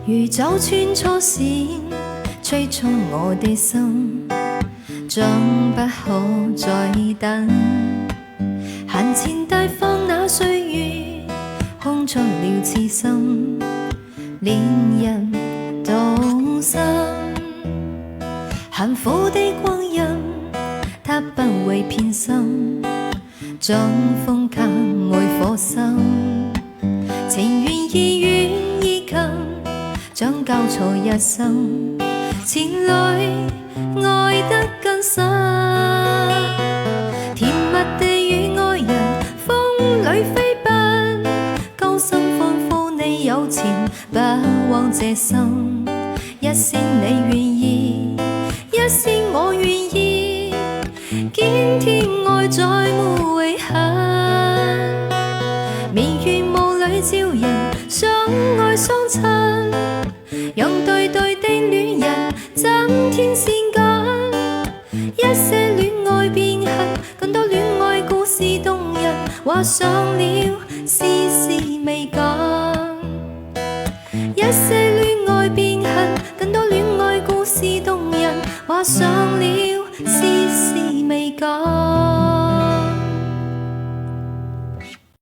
如酒穿初閃，催促我的心，將不可再等。閒錢大放那歲月，空出了痴心，戀人動心。幸福的光陰，它不會偏心，像風格愛火心，情緣意願意近，將交錯一生，前來愛得更深。甜蜜地與愛人風裏飛奔，高聲歡呼你有錢，不枉這心。一先你願意，一先我願意，堅天愛再沒遺憾。面願霧裏照人，相愛相親，讓對對的戀人增添善感。一些戀愛變恨，更多戀愛故事動人，畫上了絲絲美感。一些戀愛變恨，更多戀愛故事動人，畫上了絲絲美感。